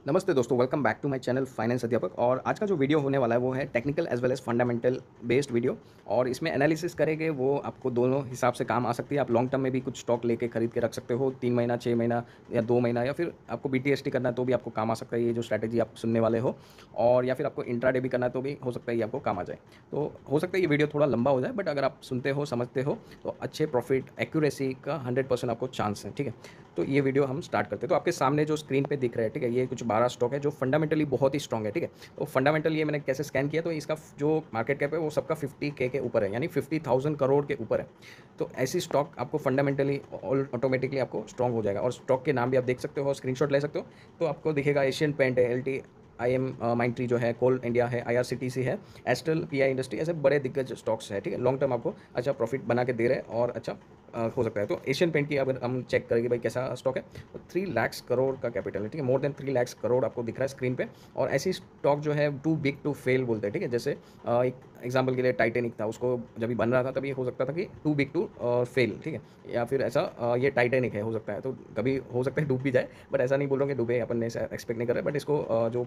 नमस्ते दोस्तों, welcome back to my channel finance Adhyapak. और आज का जो वीडियो होने वाला है वो है technical as well as fundamental based video. और इसमें एनालिसिस करेंगे, वो आपको दोनों हिसाब से काम आ सकती है। आप लॉन्ग टर्म में भी कुछ स्टॉक लेके खरीद के रख सकते हो, 3 महीना, 6 महीना या 2 महीना, या फिर आपको बीटीएसटी करना है तो भी आपको काम आ सकता है ये जो स्ट्रैटेजी आप सुनने वाले हो। और या फिर आपको इंट्राडे भी करना है तो भी हो सकता है ये आपको काम आ जाए। तो हो सकता है ये वीडियो थोड़ा लंबा हो जाए, बट अगर आप सुनते हो, समझते हो, तो अच्छे प्रॉफिट एक्यूरेसी का 100% आपको चांस है। ठीक है, तो ये वीडियो हम स्टार्ट करते हैं। तो आपके सामने जो स्क्रीन पे दिख रहा है, ठीक है, ये कुछ 12 स्टॉक है जो फंडामेंटली बहुत ही स्ट्रॉन्ग है। ठीक है, तो फंडामेंटली ये मैंने कैसे स्कैन किया, तो इसका जो मार्केट कैप है वो सबका 50K के ऊपर है, यानी 50,000 करोड़ के ऊपर है। तो ऐसी स्टॉक आपको फंडामेंटली ऑटोमेटिकली आपको स्ट्रॉन्ग हो जाएगा। और स्टॉक के नाम भी आप देख सकते हो, स्क्रीनशॉट ले सकते हो। तो आपको दिखेगा एशियन पेंट है, LT IM माइंट्री जो है, कोल इंडिया है, IRCTC है, एस्ट्रल, PI इंडस्ट्री, ऐसे बड़े दिग्गज स्टॉक्स है। ठीक है, लॉन्ग टर्म आपको अच्छा प्रॉफिट बना के दे रहे हैं और अच्छा हो सकता है। तो एशियन पेंट की अगर हम चेक करेंगे भाई कैसा स्टॉक है, तो 3 लाख करोड़ का कैपिटल है। ठीक है, मोर देन 3 लाख करोड़ आपको दिख रहा है स्क्रीन पे। और ऐसी स्टॉक जो है टू बिग टू फेल बोलते हैं। ठीक है, जैसे एक एग्जांपल के लिए टाइटेनिक था, उसको जब भी बन रहा था तभी हो सकता था कि टू बिग टू फेल। ठीक है, या फिर ऐसा ये टाइटेनिक है, हो सकता है तो कभी हो सकता है डूब भी जाए, बट ऐसा नहीं बोल रहा हूँ कि डूबे, अपन ने ऐसा एक्सपेक्ट नहीं कर रहे। बट इसको जो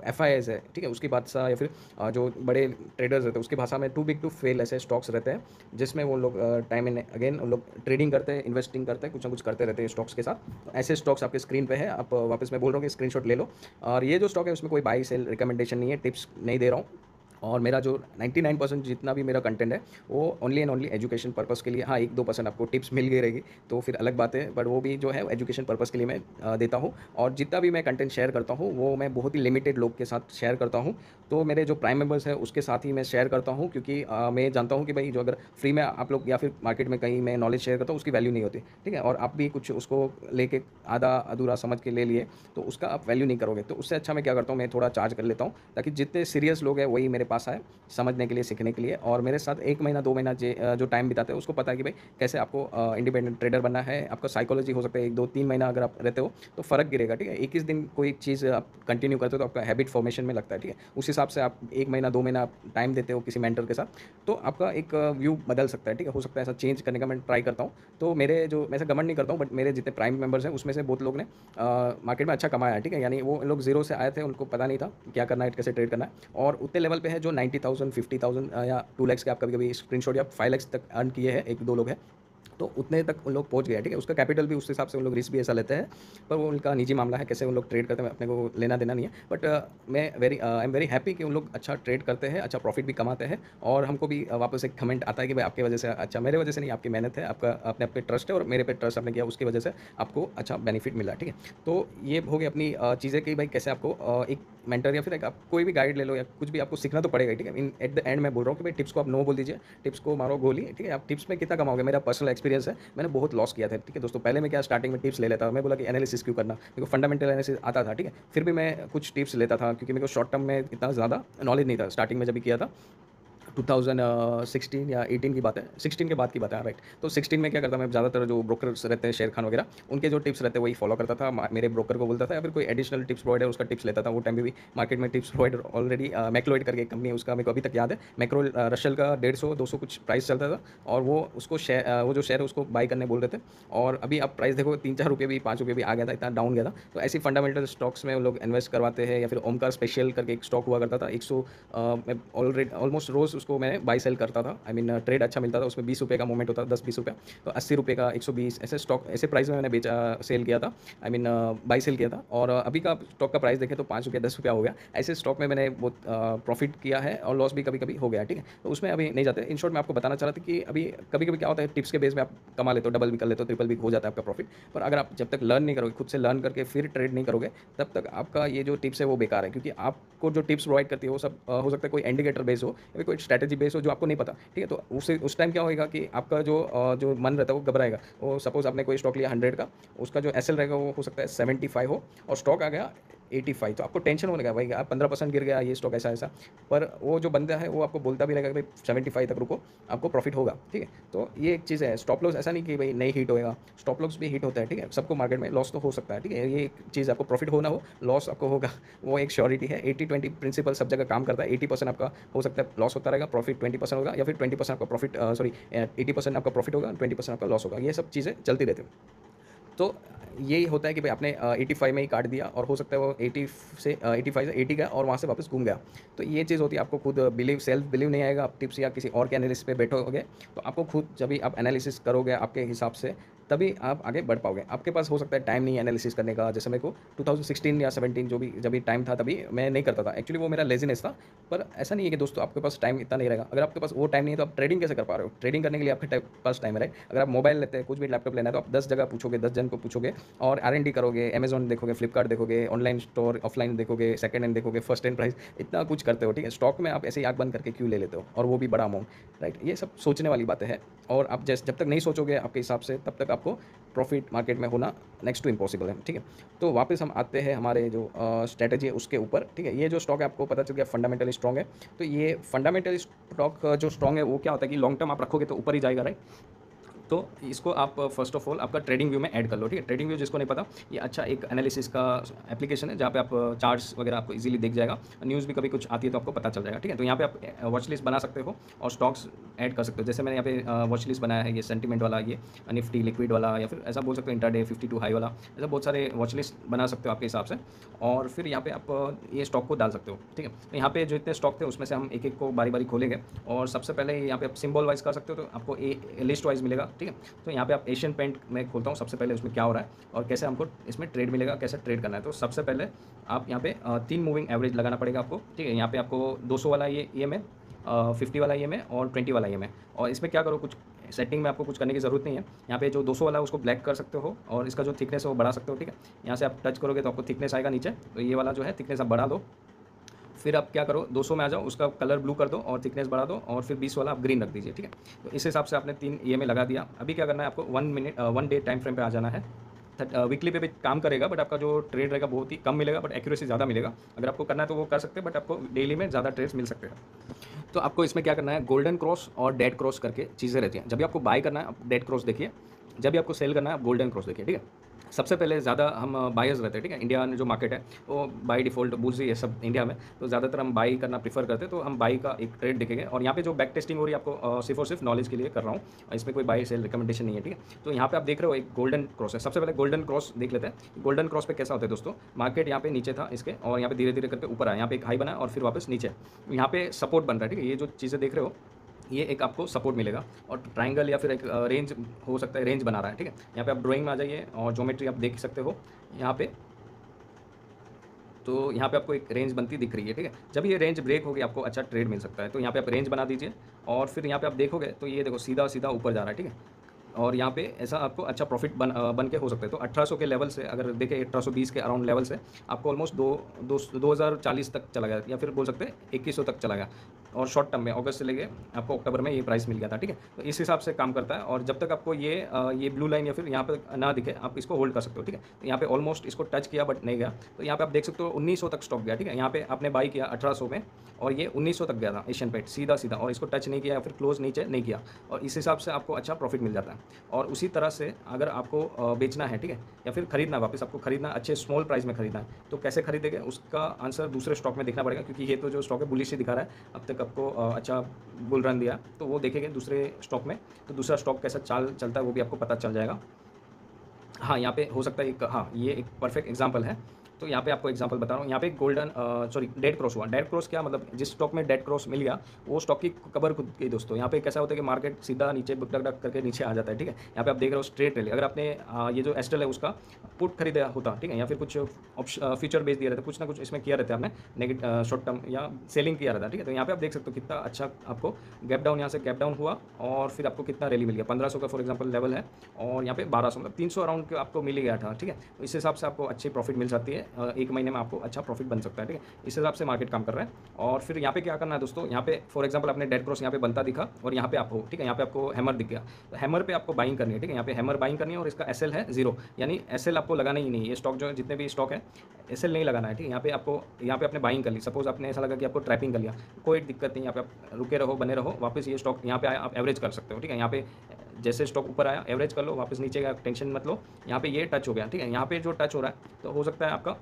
FIS है, ठीक है, उसकी बादशाह या फिर जो बड़े ट्रेडर्स रहते हैं उसकी भाषा में टू बिग टू फेल ऐसे स्टॉक्स रहते हैं, जिसमें वो लोग टाइम एंड अगेन उन लोग ट्रेडिंग करते हैं, इन्वेस्टिंग करते हैं, कुछ ना कुछ करते रहते हैं स्टॉक्स के साथ। तो ऐसे स्टॉक्स आपके स्क्रीन पे है, आप वापस मैं बोल रहा हूँ कि स्क्रीनशॉट ले लो। और ये जो स्टॉक है उसमें कोई बाई सेल रिकमेंडेशन नहीं है, टिप्स नहीं दे रहा हूँ। और मेरा जो 99% जितना भी मेरा कंटेंट है वो only and only education purpose के लिए। हाँ, 1-2% आपको टिप्स मिल गई रहेगी तो फिर अलग बात है, बट वो भी जो है एजुकेशन पर्पस के लिए मैं देता हूँ। और जितना भी मैं कंटेंट शेयर करता हूँ वो मैं बहुत ही लिमिटेड लोग के साथ शेयर करता हूँ। तो मेरे जो प्राइम मेंबर्स है उसके साथ ही मैं शेयर करता हूँ, क्योंकि मैं जानता हूँ कि भाई जो अगर फ्री में आप लोग या फिर मार्केट में कहीं मैं नॉलेज शेयर करता हूँ उसकी वैल्यू नहीं होती। ठीक है, और आप भी कुछ उसको लेके आधा अधूरा समझ के ले लिए तो उसका आप वैल्यू नहीं करोगे। तो उससे अच्छा मैं क्या करता हूँ, मैं थोड़ा चार्ज कर लेता हूँ ताकि जितने सीरियस लोग हैं वही मेरे पास आए समझने के लिए, सीखने के लिए। और मेरे साथ 1 महीना 2 महीना जो टाइम बिताते हैं उसको पता है कि भाई कैसे आपको इंडिपेंडेंट ट्रेडर बनना है। आपका साइकोलॉजी हो सकता है 1-2-3 महीना अगर आप रहते हो तो फ़र्क गिरेगा। ठीक है, 21 दिन कोई चीज़ आप कंटिन्यू करते हो तो आपका हैबिट फॉर्मेशन में लगता है। ठीक है, उस हिसाब से आप 1 महीना 2 महीना आप टाइम देते हो किसी मेंटर के साथ तो आपका एक व्यू बदल सकता है। ठीक है, हो सकता है ऐसा चेंज करने का मैं ट्राई करता हूँ। तो मेरे जो, मैं ऐसा घमंड नहीं करता हूँ, बट मेरे जितने प्राइम मेंबर्स हैं उसमें से बहुत लोग ने मार्केट में अच्छा कमाया है। ठीक है, यानी वो लोग जीरो से आए थे, उनको पता नहीं था क्या करना है, कैसे ट्रेड करना है। और उतने लेवल पे है जो 90,000 50,000 या 2 लाख के आप कभी कभी स्क्रीनशॉट या 5 लाख तक अर्न किए हैं, 1-2 लोग हैं। तो उतने तक उन लोग पहुंच गए। ठीक है, उसका कैपिटल भी उस हिसाब से उन लोग रिस्क भी ऐसा लेते हैं, पर वो उनका निजी मामला है कैसे उन लोग ट्रेड करते हैं, अपने को लेना देना नहीं है। बट मैं आई एम वेरी हैप्पी कि उन लोग अच्छा ट्रेड करते हैं, अच्छा प्रॉफिट भी कमाते हैं। और हमको भी वापस एक कमेंट आता है कि भाई आपकी वजह से अच्छा, मेरे वजह से नहीं, आपकी मेहनत है, आपका अपने आप पे ट्रस्ट है और मेरे पे ट्रस्ट आपने किया, उसकी वजह से आपको अच्छा बेनिफिट मिला। ठीक है, तो ये हो गई अपनी चीज़ें कि भाई कैसे आपको एक मेंटर या फिर एक आप कोई भी गाइड ले लो या कुछ भी आपको सीखना तो पड़ेगा। ठीक है, इन एट द एंड मैं बोल रहा हूँ कि भाई टिप्स को आप नो बोल दीजिए, टिप्स को मारो गोली। ठीक है, आप टिप्स में कितना कमाओगे, मेरा पर्सनल एक्सपीरियंस है, मैंने बहुत लॉस किया था। ठीक है दोस्तों, पहले मैं क्या स्टार्टिंग में टिप्स ले लेता, मैं बोला कि एनालिसिस क्यों करना, मेरे को फंडामेंटल एनालिसिस आता था। ठीक है, फिर भी मैं कुछ टिप्स लेता था क्योंकि मेरे को शॉर्ट टर्म में इतना ज़्यादा नॉलेज नहीं था स्टार्टिंग में जब भी किया था। 2016 या 18 की बात है, 16 के बाद की बात है, राइट। तो 16 में क्या करता मैं, ज़्यादातर जो ब्रोकर्स रहते हैं शेर खान वगैरह, उनके जो टिप्स रहते हैं वही फॉलो करता था। मेरे ब्रोकर को बोलता था या फिर कोई एडिशनल टिप्स प्रोवाइडर उसका टिप्स लेता था। वो टाइम में भी मार्केट में टिप्स प्रोवाइडर ऑलरेडी मैक्लोइड करके एक कंपनी है, उसका मेरे को अभी तक याद है, मैक्रो रशल का 150-200 कुछ प्राइस चलता था। और वो उसको शेयर, वो जो शेयर है उसको बाई करने बोल रहे थे। और अभी आप प्राइस देखो 3-4 रुपये भी, 5 रुपये भी आ गया था, इतना डाउन गया था। तो ऐसी फंडामेंटल स्टॉक्स में वो लोग इन्वेस्ट करवाते हैं। या फिर ओमकार स्पेशल करके एक स्टॉक हुआ करता था, 100 मैं ऑलरेडी ऑलमोस्ट रोज़ उसको मैं बाई सेल करता था। आई मीन ट्रेड अच्छा मिलता था उसमें, 20 रुपये का मूवमेंट होता था, 10-20 रुपये। तो 80 रुपये का 120 ऐसे स्टॉक, ऐसे प्राइस में मैंने बेचा, सेल किया था। आई मीन बाई सेल किया था। और अभी का स्टॉक का प्राइस देखें तो 5 रुपये 10 रुपया हो गया। ऐसे स्टॉक में मैंने बहुत प्रॉफिट किया है और लॉस भी कभी कभी हो गया। ठीक है, तो उसमें अभी नहीं जाते। इन शॉर्ट मैं आपको बताना चाह रहा था कि अभी कभी कभी क्या होता है, टिप्स के बेस में आप कमा लेते हो, डबल भी कर लेते हो, ट्रिपल भी हो जाता है आपका प्रॉफिट। पर अगर आप जब तक लर्न नहीं करोगे, खुद से लर्न करके फिर ट्रेड नहीं करोगे, तब तक आपका ये जो टिप्स है वो बेकार है। क्योंकि आपको जो टिप्स प्रोवाइड करती है वो सब हो सकता है कोई इंडिकेटर बेस हो या फिर कोई स्ट्रैटेजी बेस हो जो आपको नहीं पता। ठीक है, तो उस टाइम क्या होएगा कि आपका जो मन रहता है वो घबराएगा। वो सपोज़ आपने कोई स्टॉक लिया 100 का, उसका जो एसएल रहेगा वो हो सकता है 75 हो और स्टॉक आ गया 85, तो आपको टेंशन होने लगा, भाई आप 15% गिर गया ये स्टॉक, ऐसा ऐसा। पर वो जो बंदा है वो आपको बोलता भी रहेगा कि भाई 75 तक रुको, आपको प्रॉफिट होगा। ठीक है, तो ये एक चीज़ है। स्टॉप लॉस ऐसा नहीं कि भाई नहीं हिट होएगा, स्टॉप लॉस भी हिट होता है। ठीक है, सबको मार्केट में लॉस तो हो सकता है। ठीक है, ये एक चीज़, आपको प्रॉफिट हो ना हो, लॉस आपको होगा, वो एक श्योरिटी है। 80-20 प्रिंसिपल सब जगह काम करता है। 80% आपका हो सकता है लॉस होता रहेगा, प्रॉफिट 20% होगा, या फिर 20% आपका प्रॉफिट, सॉरी 80% आपका प्रॉफिट होगा, 20% आपका लॉस होगा। ये सब चीज़ें चलती रहती है। तो ये होता है कि भाई आपने 85 में ही काट दिया और हो सकता है वो 80 से 85 से 80 गया और वहाँ से वापस घूम गया। तो ये चीज़ होती है, आपको खुद सेल्फ बिलीव नहीं आएगा। आप टिप्स या किसी और के एनालिसिस पे बैठोगे तो आपको खुद जब भी आप एनालिसिस करोगे आपके हिसाब से, तभी आप आगे बढ़ पाओगे। आपके पास हो सकता है टाइम नहीं है एनालिसिस करने का। जैसे मेरे को 2016 या 17 जो भी जब भी टाइम था तभी मैं नहीं करता था। एक्चुअली वो मेरा लेज़ीनेस था। पर ऐसा नहीं है कि दोस्तों आपके पास टाइम इतना नहीं रहेगा। अगर आपके पास वो टाइम नहीं है तो आप ट्रेडिंग कैसे कर पा रहे हो? ट्रेडिंग करने के लिए आपके पास टाइम है, राइट? अगर आप मोबाइल लेते हैं, कुछ भी लैपटॉप लेना है तो आप 10 जगह पूछोगे, 10 जन को पूछोगे और R&D करोगे, अमेज़न देखोगे, फ्लिपकार्ट देखोगे, ऑनलाइन स्टोर ऑफलाइन देखोगे, सेकंड हैंड देखोगे, फर्स्ट हैंड प्राइस, इतना कुछ करते हो, ठीक है? स्टॉक में आप ऐसे ही आँख बंद करके क्यों ले लेते हो? और वो भी बड़ा अमाउंट, राइट? ये सब सोचने वाली बातें हैं और आप जब तक नहीं सोचोगे आपके हिसाब से, तब तक आपको प्रॉफिट मार्केट में होना नेक्स्ट टू इम्पॉसिबल है, ठीक है? तो वापस हम आते हैं हमारे जो स्ट्रैटेजी है उसके ऊपर, ठीक है? ये जो स्टॉक है आपको पता चल गया फंडामेंटली स्ट्रॉन्ग है। तो ये फंडामेंटली स्टॉक जो स्ट्रॉन्ग है वो क्या होता है कि लॉन्ग टर्म आप रखोगे तो ऊपर ही जाएगा, राइट? तो इसको आप फर्स्ट ऑफ ऑल आपका ट्रेडिंग व्यू में ऐड कर लो, ठीक है? ट्रेडिंग व्यू जिसको नहीं पता, ये अच्छा एक एनालिसिस का एप्लीकेशन है जहाँ पे आप चार्ट्स वगैरह आपको इजीली दिख जाएगा। न्यूज़ भी कभी कुछ आती है तो आपको पता चल जाएगा, ठीक है? तो यहाँ पे आप वॉच लिस्ट बना सकते हो और स्टॉक्स ऐड कर सकते हो। जैसे मैंने यहाँ पे वॉच लिस्ट बनाया है, ये सेंटीमेंट वाला, ये निफ्टी लिक्विड वाला, या फिर ऐसा बोल सकते हो इंट्राडे 52 हाई वाला। ऐसा बहुत सारे वॉच लिस्ट बना सकते हो आपके हिसाब से और फिर यहाँ पे आप ये स्टॉक को डाल सकते हो, ठीक है? तो यहाँ पे जो इतने स्टॉक थे उसमें से हम एक एक को बारी बारी खोलेंगे और सबसे पहले यहाँ पे आप सिंबल वाइज कर सकते हो तो आपको लिस्ट वाइज मिलेगा, ठीक है? तो यहाँ पे आप एशियन पेंट में खोलता हूँ सबसे पहले, उसमें क्या हो रहा है और कैसे हमको इसमें ट्रेड मिलेगा, कैसे ट्रेड करना है। तो सबसे पहले आप यहाँ पे 3 मूविंग एवरेज लगाना पड़ेगा आपको, ठीक है? यहाँ पे आपको 200 वाला ये EM है, 50 वाला EM है और 20 वाला EM है। और इसमें क्या करो, कुछ सेटिंग में आपको कुछ करने की ज़रूरत नहीं है। यहाँ पे जो 200 वाला है उसको ब्लैक कर सकते हो और इसका जो थिकनेस है वो बढ़ा सकते हो, ठीक है? यहाँ से आप टच करोगे तो आपको थिकनेस आएगा नीचे, तो ये वाला जो है थिकनेस आप बढ़ा दो। फिर आप क्या करो, 200 में आ जाओ, उसका कलर ब्लू कर दो और थिकनेस बढ़ा दो और फिर 20 वाला आप ग्रीन रख दीजिए, ठीक है? तो इस हिसाब से आपने 3 EMA लगा दिया। अभी क्या करना है आपको, 1 डे टाइम फ्रेम पे आ जाना है। वीकली पे भी काम करेगा बट आपका जो ट्रेड रहेगा बहुत ही कम मिलेगा बट एक्यूरेसी ज़्यादा मिलेगा। अगर आपको करना है तो वो कर सकते हैं बट आपको डेली में ज़्यादा ट्रेड्स मिल सकते हैं। तो आपको इसमें क्या करना है, गोल्डन क्रॉस और डेड क्रॉस करके चीज़ें रहती हैं। जब भी आपको बाय करना है आप डेड क्रॉस देखिए, जब भी आपको सेल करना है आप गोल्डन क्रॉस देखिए, ठीक है? सबसे पहले ज़्यादा हम बायर्स रहते हैं, ठीक है? इंडिया में जो मार्केट है वो बाय डिफ़ॉल्ट बुल्स ही है सब इंडिया में, तो ज़्यादातर हम बाई करना प्रीफर करते हैं। तो हम बाई का एक ट्रेड देखेंगे और यहाँ पे जो बैक टेस्टिंग हो रही है आपको सिर्फ और सिर्फ नॉलेज के लिए कर रहा हूँ, इसमें कोई बाई सेल रिकमेंडेशन नहीं है, ठीक है? तो यहाँ पे आप देख रहे हो एक गोल्डन क्रॉस है। सबसे पहले गोल्डन क्रॉस देख लेते हैं। गोल्डन क्रॉस पे कैसा होता है दोस्तों, मार्केट यहाँ पे नीचे था इसके और यहाँ पे धीरे धीरे करके ऊपर आया, यहाँ पे एक हाई बना और फिर वापस नीचे, यहाँ पे सपोर्ट बन रहा है, ठीक है? ये जो चीज़ें देख रहे हो ये एक आपको सपोर्ट मिलेगा और ट्रायंगल या फिर एक रेंज हो सकता है, रेंज बना रहा है, ठीक है? यहाँ पे आप ड्राइंग में आ जाइए और ज्योमेट्री आप देख सकते हो यहाँ पे। तो यहाँ पे आपको एक रेंज बनती दिख रही है, ठीक है? जब ये रेंज ब्रेक होगी आपको अच्छा ट्रेड मिल सकता है। तो यहाँ पे आप रेंज बना दीजिए और फिर यहाँ पे आप देखोगे तो ये देखो सीधा सीधा ऊपर जा रहा है, ठीक है? और यहाँ पे ऐसा आपको अच्छा प्रॉफिट बन के हो सकता है। तो 1800 के लेवल से अगर देखें, 1820 के अराउंड लेवल से आपको ऑलमोस्ट 2040 तक चला गया या फिर बोल सकते हैं 2100 तक चला गया। और शॉर्ट टर्म में अगस्त से लेके आपको अक्टूबर में ये प्राइस मिल गया था, ठीक है? तो इस हिसाब से काम करता है और जब तक आपको ये ब्लू लाइन या फिर यहाँ पे ना दिखे आप इसको होल्ड कर सकते हो, ठीक है? तो यहाँ पे ऑलमोस्ट इसको टच किया बट नहीं गया, तो यहाँ पे आप देख सकते हो 1900 तक स्टॉप गया, ठीक है? यहाँ पे आपने बाई किया 1800 में और ये 1900 तक गया था एशियन पेंट सीधा सीधा और इसको टच नहीं किया या फिर क्लोज नीचे नहीं किया और इस हिसाब से आपको अच्छा प्रॉफिट मिल जाता है। और उसी तरह से अगर आपको बेचना है, ठीक है, या फिर खरीदना वापस आपको खरीदना अच्छे स्मॉल प्राइस में खरीदना है, तो कैसे खरीदेंगे उसका आंसर दूसरे स्टॉक में देखना पड़ेगा, क्योंकि ये तो जो स्टॉक है बुलिश ही दिखा रहा है अब तक आपको अच्छा बुल रन दिया, तो वो देखेंगे दूसरे स्टॉक में, तो दूसरा स्टॉक कैसा चाल चलता है वो भी आपको पता चल जाएगा। हाँ, यहाँ पे हो सकता है ये एक परफेक्ट एग्जांपल है। तो यहाँ पे आपको एग्जांपल बता रहा हूँ। यहाँ पे गोल्डन डेड क्रॉस हुआ। डेड क्रॉस क्या मतलब, जिस स्टॉक में डेड क्रॉस मिल गया वो स्टॉक की कबर खुद गई दोस्तों। यहाँ पे कैसा होता है कि मार्केट सीधा नीचे डक डक करके नीचे आ जाता है, ठीक है? यहाँ पे आप देख रहे हो स्ट्रेट रैली। अगर आपने ये जो एस्ट्रल है उसका पुट खरीदा होता, ठीक है, या फिर कुछ फ्यूचर बेच दिया रहता, कुछ ना कुछ इसमें किया रहता है आपने नेगेटिव शॉर्ट टर्म या सेलिंग किया रहता है, ठीक है? तो यहाँ पे आप देख सकते हो कितना अच्छा आपको गैप डाउन, यहाँ से गैप डाउन हुआ और फिर आपको कितना रैली मिल गया। 1500 का फॉर एग्जाम्पल लेवल है और यहाँ पे 1200 मतलब 300 अराउंड के आपको मिल गया था, ठीक है? तो इस हिसाब से आपको अच्छी प्रॉफिट मिल जाती है, एक महीने में आपको अच्छा प्रॉफिट बन सकता है, ठीक है? इस हिसाब से मार्केट काम कर रहा है। और फिर यहाँ पे क्या करना है दोस्तों, यहाँ पे फॉर एग्जांपल आपने डेड क्रॉस यहाँ पे बनता दिखा और यहाँ पे आपको, ठीक है, यहाँ पे आपको हैमर दिख गया, तो हैमर पे आपको बाइंग करनी है, ठीक है? यहाँ पे हैमर बाइंग करनी है और इसका एसएल है 0, यानी एसएल आपको लगाना ही नहीं है। ये स्टॉक जो जितने भी स्टॉक है एसएल नहीं लगाना है, ठीक है? यहाँ पे आपने बाइंग कर ली, सपोज आपने ऐसा लगा कि आपको ट्रैपिंग कर लिया, कोई दिक्कत नहीं, यहाँ पे आप रुके रहो, बने रहो, वापस ये स्टॉक यहाँ पे आया आप एवरेज कर सकते हो, ठीक है? यहाँ पे जैसे स्टॉक ऊपर आया एवरेज कर लो, वापस नीचे का टेंशन मत लो। यहाँ पे ये टच हो गया, ठीक है? यहाँ पे जो टच हो रहा है तो हो सकता है आपका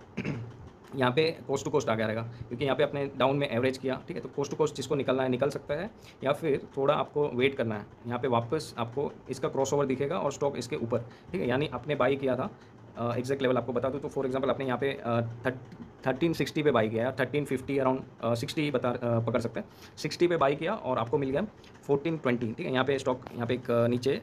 यहाँ पे कोस्ट टू कोस्ट आ गया रहेगा, क्योंकि यहाँ पे आपने डाउन में एवरेज किया, ठीक है। तो कोस्ट टू कोस्ट जिसको निकलना है निकल सकता है, या फिर थोड़ा आपको वेट करना है। यहाँ पे वापस आपको इसका क्रॉसओवर दिखेगा और स्टॉक इसके ऊपर, ठीक है। यानी आपने बाई किया था, एग्जैक्ट लेवल आपको बता दूँ तो फॉर एग्जांपल आपने यहाँ पे 1360 पे बाई किया, 1350 अराउंड 60 पकड़ सकते हैं, 60 पे बाई किया और आपको मिल गया 1420, ठीक है। यहाँ पे स्टॉक यहाँ पे एक नीचे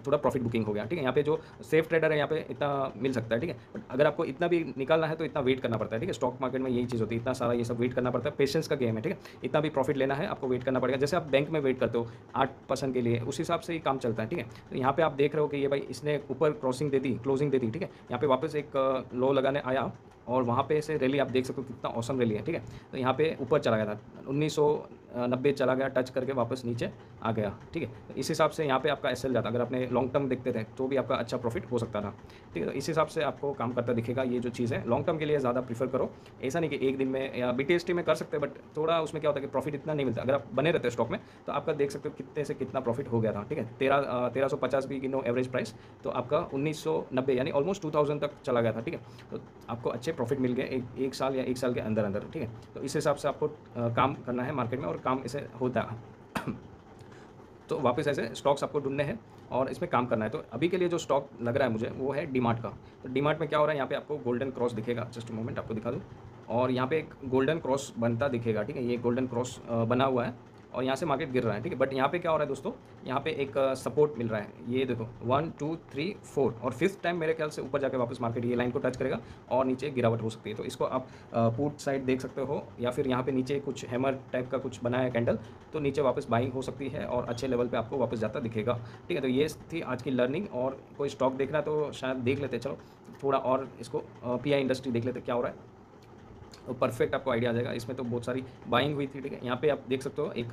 थोड़ा प्रॉफिट बुकिंग हो गया, ठीक है। यहाँ पे जो सेफ ट्रेडर है यहाँ पे इतना मिल सकता है, ठीक है। बट अगर आपको इतना भी निकालना है तो इतना वेट करना पड़ता है, ठीक है। स्टॉक मार्केट में यही चीज़ होती है, इतना सारा ये सब वेट करना पड़ता है, पेशेंस का गेम है, ठीक है। इतना भी प्रॉफिट लेना है आपको वेट करना पड़ेगा, जैसे आप बैंक में वेट करते हो 8% के लिए, उस हिसाब से ही काम चलता है, ठीक है। तो यहाँ पे आप देख रहे हो कि ये भाई इसने ऊपर क्रॉसिंग दे दी, क्लोजिंग दे दी, ठीक है। यहाँ पे वापस एक लो लगाने आया और वहाँ पे से रैली आप देख सकते हो कितना औसम रैली है, ठीक है। तो यहाँ पे ऊपर चला गया था, 1990 चला गया, टच करके वापस नीचे आ गया, ठीक है। तो इस हिसाब से यहाँ पे आपका एसएल जाता, अगर आपने लॉन्ग टर्म देखते थे तो भी आपका अच्छा प्रॉफिट हो सकता था, ठीक है। तो इस हिसाब से आपको काम करता दिखेगा ये जो चीज़ है। लॉन्ग टर्म के लिए ज़्यादा प्रीफर करो, ऐसा नहीं कि एक दिन में, या बीटीएसटी में कर सकते हैं, बट थोड़ा उसमें क्या होता है कि प्रॉफिट इतना नहीं मिलता। अगर आप बने रहते हैं स्टॉक में तो आपका देख सकते हो कितने से कितना प्रॉफिट हो गया था, ठीक है। 1350 भी गिनो एवरेज प्राइस, तो आपका 1990 यानी ऑलमोस्ट 2000 तक चला गया था, ठीक है। तो आपको अच्छे प्रॉफिट मिल गए एक साल या एक साल के अंदर अंदर, ठीक है। तो इस हिसाब से आपको काम करना है मार्केट में, और काम इसे होता है। तो वापस ऐसे स्टॉक्स आपको ढूंढने हैं और इसमें काम करना है। तो अभी के लिए जो स्टॉक लग रहा है मुझे वो है डीमार्ट का। तो डीमार्ट में क्या हो रहा है, यहाँ पे आपको गोल्डन क्रॉस दिखेगा, जस्ट मोमेंट आपको दिखा दूँ, और यहाँ पे एक गोल्डन क्रॉस बनता दिखेगा, ठीक है। ये गोल्डन क्रॉस बना हुआ है और यहाँ से मार्केट गिर रहा है, ठीक है। बट यहाँ पे क्या हो रहा है दोस्तों, यहाँ पे एक सपोर्ट मिल रहा है, ये देखो 1 2 3 4 और फिफ्थ टाइम मेरे ख्याल से ऊपर जाके वापस मार्केट ये लाइन को टच करेगा और नीचे गिरावट हो सकती है। तो इसको आप पुट साइड देख सकते हो, या फिर यहाँ पे नीचे कुछ हैमर टाइप का कुछ बना है कैंडल, तो नीचे वापस बाइंग हो सकती है और अच्छे लेवल पे आपको वापस जाता दिखेगा, ठीक है। तो ये थी आज की लर्निंग, और कोई स्टॉक देखना तो शायद देख लेते, चलो थोड़ा और इसको पीआई इंडस्ट्री देख लेते क्या हो रहा है, तो परफेक्ट आपको आइडिया आ जाएगा। इसमें तो बहुत सारी बाइंग हुई थी, ठीक है। यहाँ पे आप देख सकते हो एक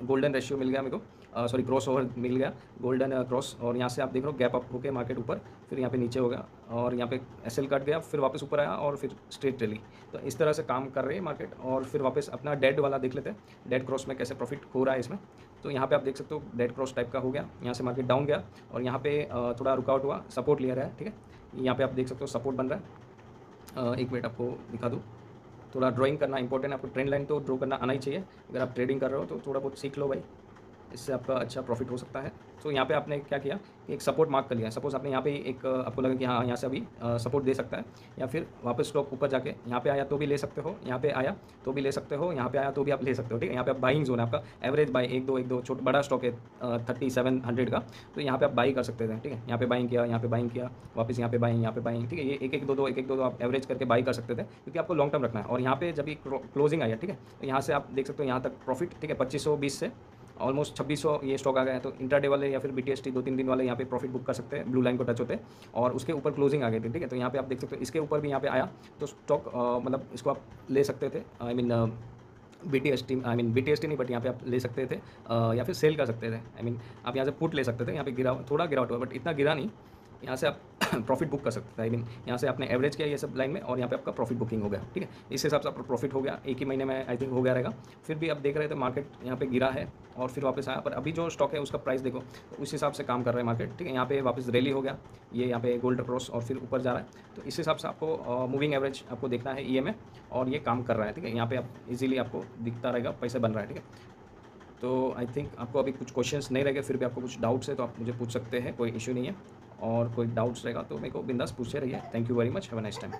गोल्डन रेशियो मिल गया मेरे को, सॉरी क्रॉस ओवर मिल गया, गोल्डन क्रॉस, और यहाँ से आप देख रहे हो गैप अप होके मार्केट ऊपर, फिर यहाँ पे नीचे हो गया, और यहाँ पे एसएल कट गया, फिर वापस ऊपर आया और फिर स्ट्रेट रैली। तो इस तरह से काम कर रही है मार्केट। और फिर वापस अपना डेड वाला देख लेते हैं, डेड क्रॉस में कैसे प्रॉफिट हो रहा है इसमें। तो यहाँ पे आप देख सकते हो डेड क्रॉस टाइप का हो गया, यहाँ से मार्केट डाउन गया और यहाँ पे थोड़ा रुकआउट हुआ, सपोर्ट ले रहा है, ठीक है। यहाँ पे आप देख सकते हो सपोर्ट बन रहा है। एक मिनट आपको दिखा दूँ, थोड़ा ड्राइंग करना इंपॉर्टेंट है, आपको ट्रेंड लाइन तो ड्रॉ करना आना ही चाहिए। अगर आप ट्रेडिंग कर रहे हो तो थोड़ा बहुत सीख लो भाई, इससे आपका अच्छा प्रॉफिट हो सकता है। तो यहाँ पे आपने क्या किया कि एक सपोर्ट मार्क कर लिया, सपोज आपने यहाँ पे एक आपको लगा कि हाँ यहाँ से अभी सपोर्ट दे सकता है, या फिर वापस स्टॉक ऊपर जाके यहाँ पे आया तो भी ले सकते हो, यहाँ पे आया तो भी ले सकते हो, यहाँ पे आया तो भी आप ले सकते हो, ठीक है। यहाँ पे आप बाइंग जोन है आपका, एवरेज बाई एक दो छोटा बड़ा स्टॉक है 3700 का, तो यहाँ पे आप बाई कर सकते थे, ठीक है। यहाँ पे बाइंग किया, यहाँ पे बाइंग किया, वापस यहाँ पे बाइंग, यहाँ पे बाइंग, ठीक है। ये एक दो आप एवरेज करके बाई कर सकते थे, क्योंकि आपको लॉन्ग टर्म रखना है। और यहाँ पे जब क्लोजिंग आई है, ठीक है, तो यहाँ से आप देख सकते हो यहाँ तक प्रॉफिट, ठीक है। 2520 से ऑलमोस्ट 2600 ये स्टॉक आ गया है। तो इंट्राडे वाले या फिर बीटीएसटी 2-3 दिन वाले यहाँ पे प्रॉफिट बुक कर सकते हैं, ब्लू लाइन को टच होते हैं, और उसके ऊपर क्लोजिंग आ गई थी, ठीक है। तो यहाँ पे आप देख सकते हो इसके ऊपर भी यहाँ पे आया, तो स्टॉक मतलब इसको आप ले सकते थे, आई मीन बीटीएसटी नहीं, बट यहाँ पे आप ले सकते थे, या फिर सेल कर सकते थे, आई मीन आप यहाँ से पुट ले सकते थे। यहाँ पे थोड़ा गिरावट हुआ, बट इतना गिरा नहीं, यहाँ से आप प्रॉफिट बुक कर सकते थे, आई मीन यहाँ से आपने एवरेज किया ये सब लाइन में, और यहाँ पे आपका प्रॉफिट बुकिंग हो गया, ठीक है। इस हिसाब से आपका प्रॉफिट हो गया, एक ही महीने में आई थिंक हो गया रहेगा। फिर भी आप देख रहे थे मार्केट यहाँ पे गिरा है और फिर वापस आया, पर अभी जो स्टॉक है उसका प्राइस देखो, तो उस हिसाब से काम कर रहा है मार्केट, ठीक है। यहाँ पे वापस रैली हो गया, ये यहाँ पे गोल्ड क्रॉस और फिर ऊपर जा रहा है। तो इस हिसाब से आपको मूविंग एवरेज आपको देखना है ई में, और ये काम कर रहा है, ठीक है। यहाँ पे आप इजीली आपको दिखता रहेगा पैसे बन रहा है, ठीक है। तो आई थिंक आपको अभी कुछ क्वेश्चंस नहीं रहेंगे, फिर भी आपको कुछ डाउट्स है तो आप मुझे पूछ सकते हैं, कोई इशू नहीं है। और कोई डाउट्स रहेगा तो मेरे को बिंदास पूछते रहिए। Thank you very much, have a nice time.